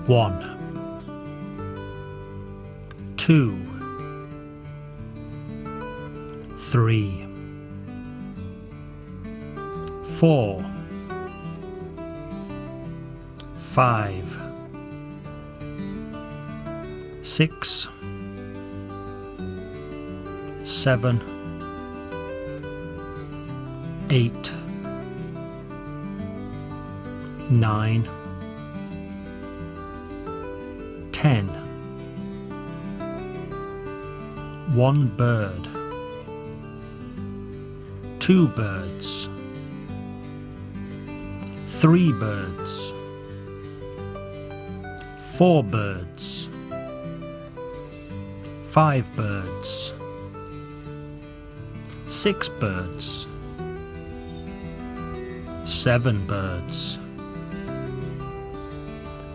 1, 2, 3, 4, 5, 6, 7, 8, 9, 10. 1 bird, 2 birds, 3 birds, 4 birds, 5 birds, 6 birds, 7 birds,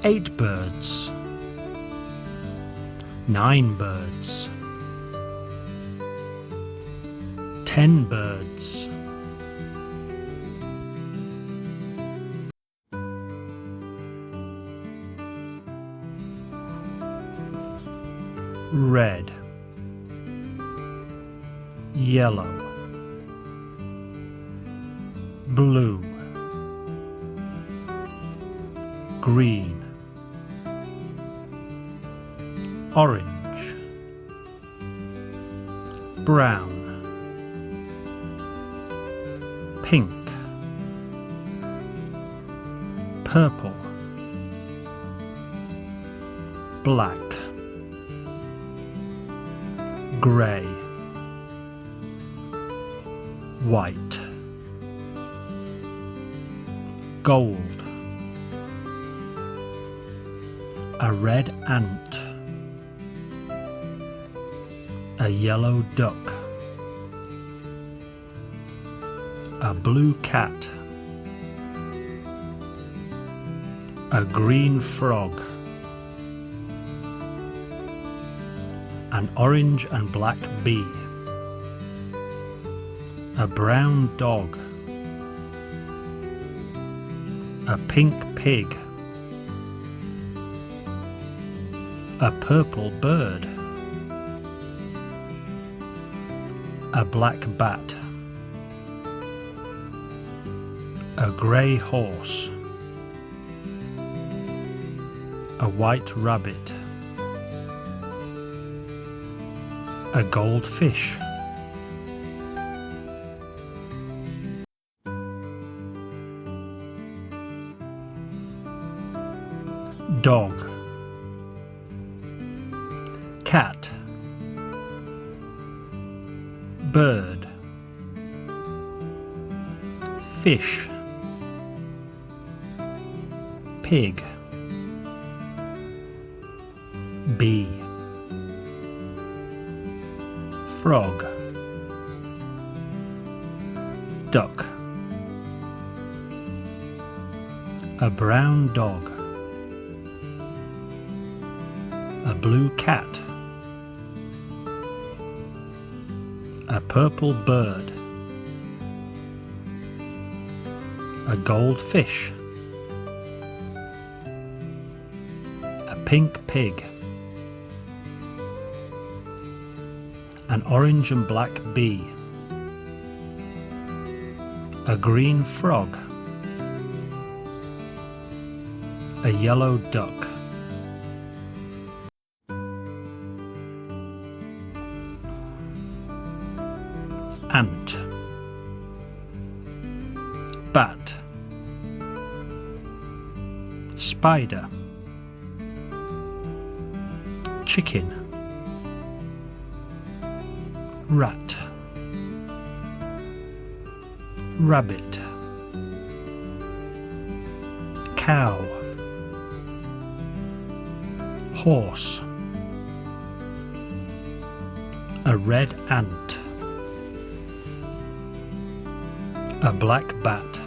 8 birds, 9 birds, 10 birds. Red, yellow, blue, green, orange, brown, pink, purple, black, grey, white, gold, a red ant, a yellow duck, a blue cat, a green frog, an orange and black bee, a brown dog, a pink pig, a purple bird, a black bat, a grey horse, a white rabbit, a goldfish, dog, cat, bird, fish, pig, bee, frog, duck, a brown dog, a blue cat, a purple bird, a goldfish, a pink pig, an orange and black bee, a green frog, a yellow duck, ant, bat, spider, chicken, rat, rabbit, cow, horse, a red ant, a black bat,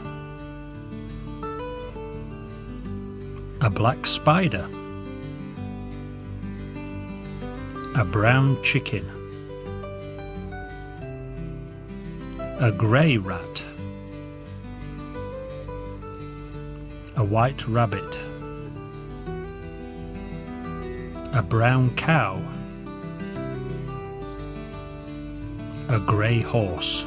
a black spider, a brown chicken, a grey rat, a white rabbit, A brown cow. A grey horse.